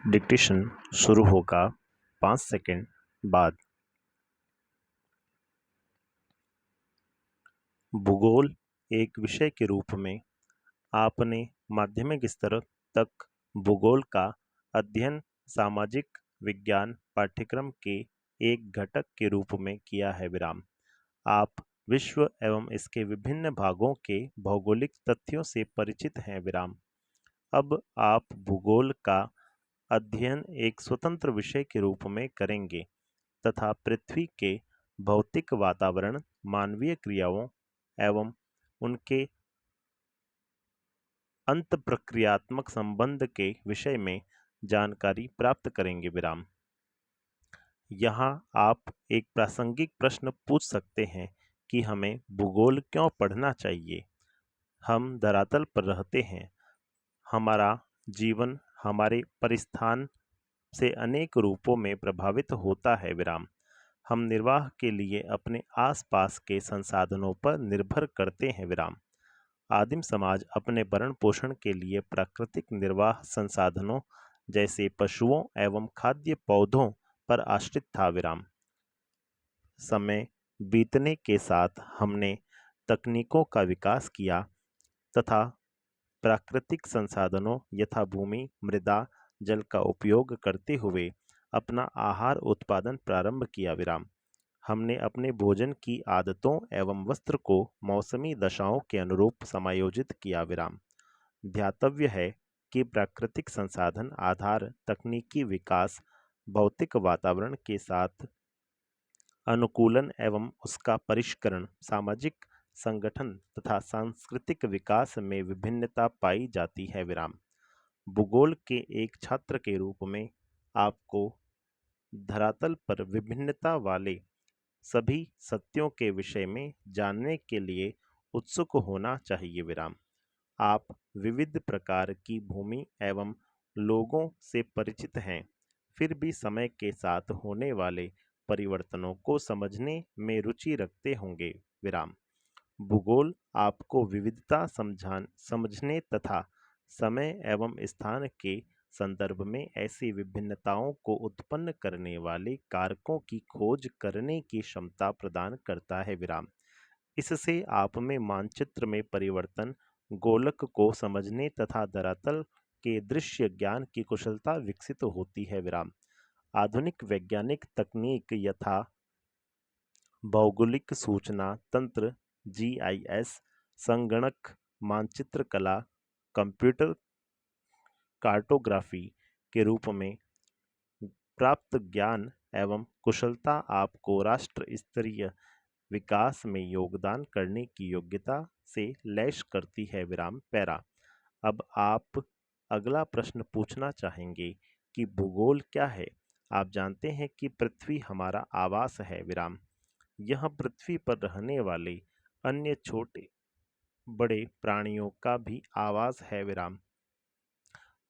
Dictation शुरू होगा 5 second बाद। भूगोल एक विषय के रूप में आपने माध्यमिक स्तर तक भूगोल का अध्ययन सामाजिक विज्ञान पाठ्यक्रम के एक घटक के रूप में किया है। आप विश्व एवं इसके विभिन्न भागों के भौगोलिक तथ्यों से परिचित हैं। अब आप भूगोल का अध्ययन एक स्वतंत्र विषय के रूप में करेंगे तथा पृथ्वी के भौतिक वातावरण, मानवीय क्रियाओं एवं उनके अंतःप्रक्रियात्मक संबंध के विषय में जानकारी प्राप्त करेंगे। यहाँ आप एक प्रासंगिक प्रश्न पूछ सकते हैं कि हमें भूगोल क्यों पढ़ना चाहिए। हम धरातल पर रहते हैं। हमारा जीवन हमारे परिस्थान से अनेक रूपों में प्रभावित होता है। हम निर्वाह के लिए अपने आसपास के संसाधनों पर निर्भर करते हैं। आदिम समाज अपने भरण पोषण के लिए प्राकृतिक निर्वाह संसाधनों जैसे पशुओं एवं खाद्य पौधों पर आश्रित था। समय बीतने के साथ हमने तकनीकों का विकास किया तथा प्राकृतिक संसाधनों यथा भूमि, मृदा, जल का उपयोग करते हुए अपना आहार उत्पादन प्रारंभ किया। हमने अपने भोजन की आदतों एवं वस्त्र को मौसमी दशाओं के अनुरूप समायोजित किया। ध्यातव्य है कि प्राकृतिक संसाधन आधार तकनीकी विकास भौतिक वातावरण के साथ अनुकूलन एवं उसका परिष्करण सामाजिक संगठन तथा सांस्कृतिक विकास में विभिन्नता पाई जाती है। भूगोल के एक छात्र के रूप में आपको धरातल पर विभिन्नता वाले सभी सत्यों के विषय में जानने के लिए उत्सुक होना चाहिए। आप विविध प्रकार की भूमि एवं लोगों से परिचित हैं, फिर भी समय के साथ होने वाले परिवर्तनों को समझने में रुचि रखते होंगे। भूगोल आपको विविधता समझने तथा समय एवं स्थान के संदर्भ में ऐसी विभिन्नताओं को उत्पन्न करने वाले कारकों की खोज करने की क्षमता प्रदान करता है। इससे आप में मानचित्र में परिवर्तन, गोलक को समझने तथा धरातल के दृश्य ज्ञान की कुशलता विकसित होती है। आधुनिक वैज्ञानिक तकनीक यथा भौगोलिक सूचना तंत्र, GIS, संगणक मानचित्र कला, कंप्यूटर कार्टोग्राफी के रूप में प्राप्त ज्ञान एवं कुशलता आपको राष्ट्र स्तरीय विकास में योगदान करने की योग्यता से लैस करती है। पैरा। अब आप अगला प्रश्न पूछना चाहेंगे कि भूगोल क्या है। आप जानते हैं कि पृथ्वी हमारा आवास है। यह पृथ्वी पर रहने वाले अन्य छोटे बड़े प्राणियों का भी आवास है।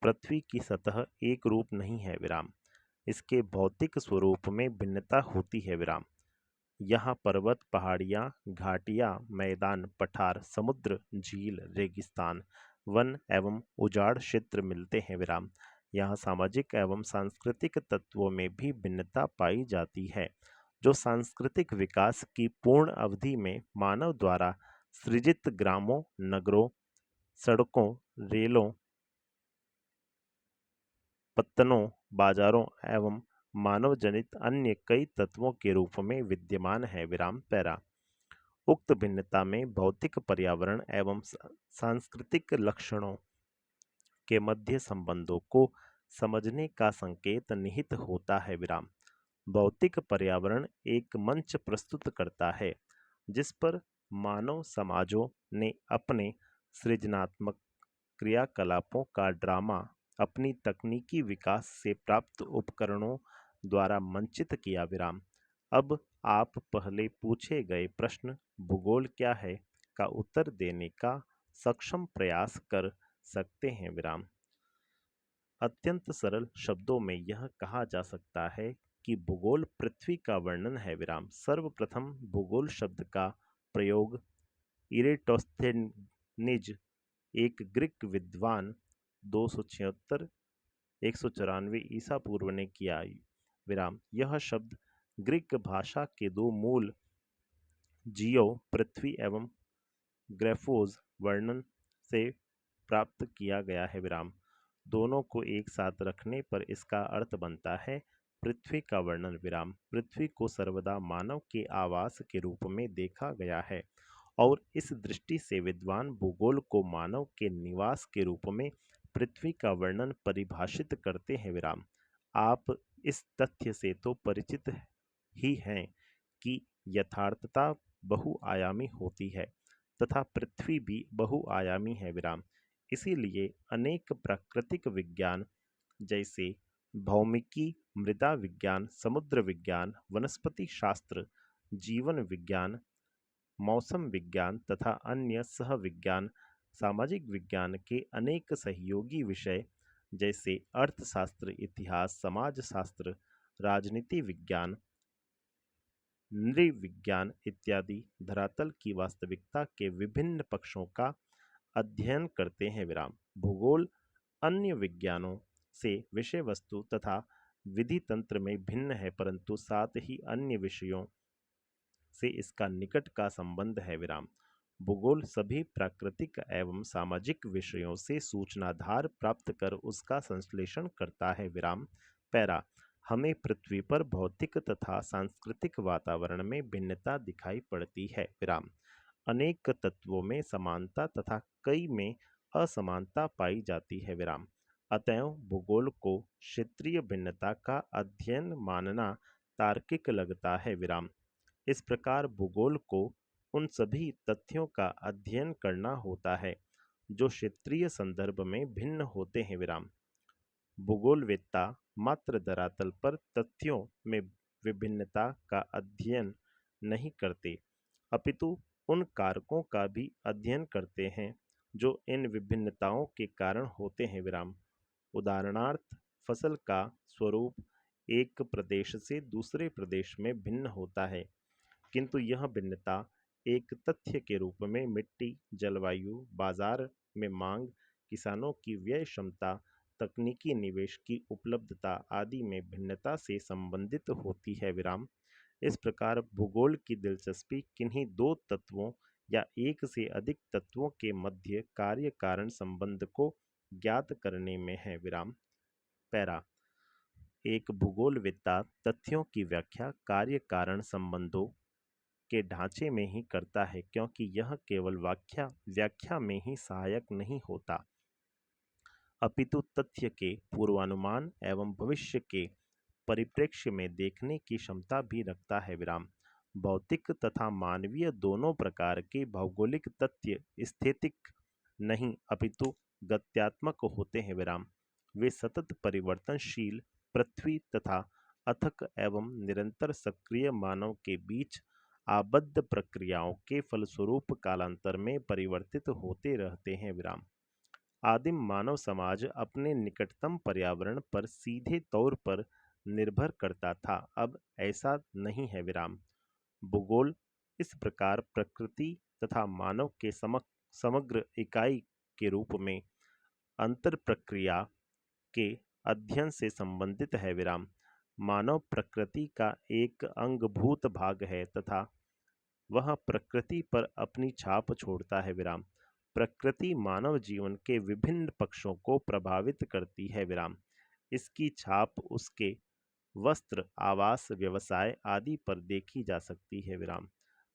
पृथ्वी की सतह एक रूप नहीं है। इसके भौतिक स्वरूप में भिन्नता होती है। यहाँ पर्वत, पहाड़ियाँ, घाटियाँ, मैदान, पठार, समुद्र, झील, रेगिस्तान, वन एवं उजाड़ क्षेत्र मिलते हैं। यहाँ सामाजिक एवं सांस्कृतिक तत्वों में भी भिन्नता पाई जाती है, जो सांस्कृतिक विकास की पूर्ण अवधि में मानव द्वारा सृजित ग्रामों, नगरों, सड़कों, रेलों, पत्तनों, बाजारों एवं मानव जनित अन्य कई तत्वों के रूप में विद्यमान है। पैरा। उक्त भिन्नता में भौतिक पर्यावरण एवं सांस्कृतिक लक्षणों के मध्य संबंधों को समझने का संकेत निहित होता है। भौतिक पर्यावरण एक मंच प्रस्तुत करता है जिस पर मानव समाजों ने अपने सृजनात्मक क्रियाकलापों का ड्रामा अपनी तकनीकी विकास से प्राप्त उपकरणों द्वारा मंचित किया। अब आप पहले पूछे गए प्रश्न भूगोल क्या है का उत्तर देने का सक्षम प्रयास कर सकते हैं। अत्यंत सरल शब्दों में यह कहा जा सकता है कि भूगोल पृथ्वी का वर्णन है। सर्वप्रथम भूगोल शब्द का प्रयोग इरेटोस्थेनिज, एक ग्रीक विद्वान 276 194 ईसा पूर्व ने किया विराम। यह शब्द ग्रीक भाषा के दो मूल जियो पृथ्वी एवं ग्रेफोज वर्णन से प्राप्त किया गया है विराम। दोनों को एक साथ रखने पर इसका अर्थ बनता है पृथ्वी का वर्णन विराम। पृथ्वी को सर्वदा मानव के आवास के रूप में देखा गया है और इस दृष्टि से विद्वान भूगोल को मानव के निवास के रूप में पृथ्वी का वर्णन परिभाषित करते हैं विराम। आप इस तथ्य से तो परिचित ही हैं कि यथार्थता बहुआयामी होती है तथा पृथ्वी भी बहुआयामी है विराम। इसीलिए अनेक प्राकृतिक विज्ञान जैसे भौमिकी, मृदा विज्ञान, समुद्र विज्ञान, वनस्पति शास्त्र, जीवन विज्ञान, मौसम विज्ञान तथा अन्य सह विज्ञान, सामाजिक विज्ञान के अनेक सहयोगी विषय जैसे अर्थशास्त्र, इतिहास, समाजशास्त्र, राजनीति विज्ञान, नृविज्ञान इत्यादि धरातल की वास्तविकता के विभिन्न पक्षों का अध्ययन करते हैं विराम। भूगोल अन्य विज्ञानों से विषय वस्तु तथा विधि तंत्र में भिन्न है, परंतु साथ ही अन्य विषयों से इसका निकट का संबंध है विराम। भूगोल सभी प्राकृतिक एवं सामाजिक विषयों से सूचनाधार प्राप्त कर उसका संश्लेषण करता है विराम। पैरा हमें पृथ्वी पर भौतिक तथा सांस्कृतिक वातावरण में भिन्नता दिखाई पड़ती है विराम। अनेक तत्वों में समानता तथा कई में असमानता पाई जाती है विराम। अतएव भूगोल को क्षेत्रीय भिन्नता का अध्ययन मानना तार्किक लगता है विराम। इस प्रकार भूगोल को उन सभी तथ्यों का अध्ययन करना होता है जो क्षेत्रीय संदर्भ में भिन्न होते हैं विराम। भूगोलवेत्ता मात्र धरातल पर तथ्यों में विभिन्नता का अध्ययन नहीं करते, अपितु उन कारकों का भी अध्ययन करते हैं जो इन विभिन्नताओं के कारण होते हैं विराम। उदाहरणार्थ फसल का स्वरूप एक प्रदेश से दूसरे प्रदेश में भिन्न होता है, किंतु यह भिन्नता एक तथ्य के रूप में मिट्टी, जलवायु, बाजार में मांग, किसानों की व्यय क्षमता, तकनीकी निवेश की उपलब्धता आदि में भिन्नता से संबंधित होती है विराम। इस प्रकार भूगोल की दिलचस्पी किन्हीं दो तत्वों या एक से अधिक तत्वों के मध्य कार्य कारण संबंध को ज्ञात करने में है विराम। पैरा एक भूगोलवेत्ता तथ्यों की व्याख्या कार्य कारण संबंधों के ढांचे में ही करता है, क्योंकि यह केवल व्याख्या में ही सहायक नहीं होता, अपितु तथ्य के पूर्वानुमान एवं भविष्य के परिप्रेक्ष्य में देखने की क्षमता भी रखता है विराम। भौतिक तथा मानवीय दोनों प्रकार के भौगोलिक तथ्य स्थैतिक नहीं अपितु गत्यात्मक होते हैं विराम। वे सतत परिवर्तनशील पृथ्वी तथा अथक एवं निरंतर सक्रिय मानव के बीच आबद्ध प्रक्रियाओं के फलस्वरूप कालांतर में परिवर्तित होते रहते हैं विराम। आदिम मानव समाज अपने निकटतम पर्यावरण पर सीधे तौर पर निर्भर करता था, अब ऐसा नहीं है विराम। भूगोल इस प्रकार प्रकृति तथा मानव के समग्र इकाई के रूप में अंतर प्रक्रिया के अध्ययन से संबंधित है विराम। मानव प्रकृति का एक अंगभूत भाग है तथा वह प्रकृति पर अपनी छाप छोड़ता है विराम। प्रकृति मानव जीवन के विभिन्न पक्षों को प्रभावित करती है विराम। इसकी छाप उसके वस्त्र, आवास, व्यवसाय आदि पर देखी जा सकती है विराम।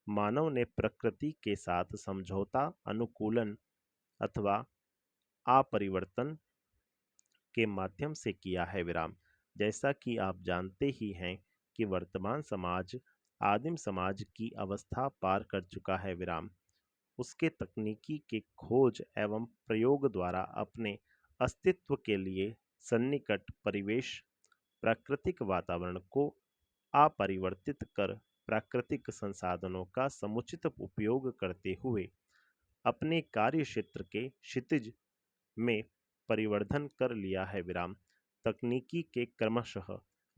मानव ने प्रकृति के साथ समझौता, अनुकूलन अथवा अपरिवर्तन के माध्यम से किया है विराम। जैसा कि आप जानते ही हैं कि वर्तमान समाज आदिम समाज की अवस्था पार कर चुका है विराम। उसके तकनीकी के खोज एवं प्रयोग द्वारा अपने अस्तित्व के लिए सन्निकट परिवेश प्राकृतिक वातावरण को अपरिवर्तित कर प्राकृतिक संसाधनों का समुचित उपयोग करते हुए अपने कार्य क्षेत्र के क्षितिज में परिवर्धन कर लिया है विराम। तकनीकी के क्रमशः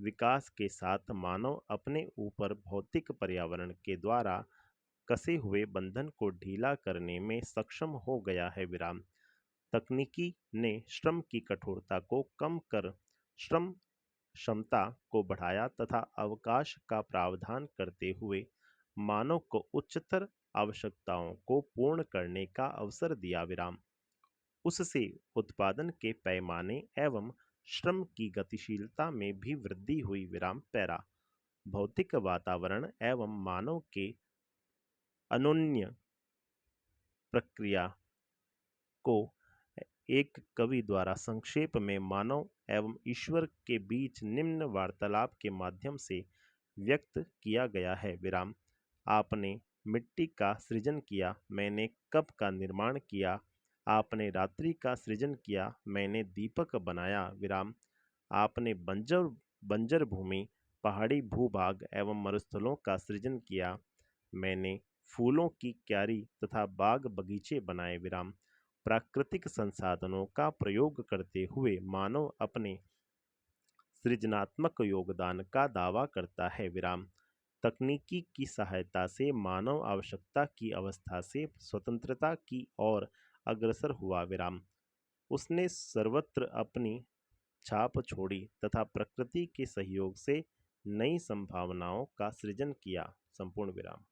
विकास के साथ मानव अपने ऊपर भौतिक पर्यावरण के द्वारा कसे हुए बंधन को ढीला करने में सक्षम हो गया है विराम। तकनीकी ने श्रम की कठोरता को कम कर श्रम क्षमता को बढ़ाया तथा अवकाश का प्रावधान करते हुए मानव को उच्चतर आवश्यकताओं को पूर्ण करने का अवसर दिया। विराम। उससे उत्पादन के पैमाने एवं श्रम की गतिशीलता में भी वृद्धि हुई। विराम पैरा। भौतिक वातावरण एवं मानव के अनोन्य प्रक्रिया को एक कवि द्वारा संक्षेप में मानव एवं ईश्वर के बीच निम्न वार्तालाप के माध्यम से व्यक्त किया गया है। विराम। आपने मिट्टी का सृजन किया, मैंने कप का निर्माण किया। आपने रात्रि का सृजन किया, मैंने दीपक बनाया। विराम। आपने बंजर बंजर भूमि, पहाड़ी भूभाग एवं मरुस्थलों का सृजन किया, मैंने फूलों की क्यारी तथा बाग बगीचे बनाए। विराम। प्राकृतिक संसाधनों का प्रयोग करते हुए मानव अपने सृजनात्मक योगदान का दावा करता है। विराम। तकनीकी की सहायता से मानव आवश्यकता की अवस्था से स्वतंत्रता की ओर अग्रसर हुआ। विराम। उसने सर्वत्र अपनी छाप छोड़ी तथा प्रकृति के सहयोग से नई संभावनाओं का सृजन किया। संपूर्ण विराम।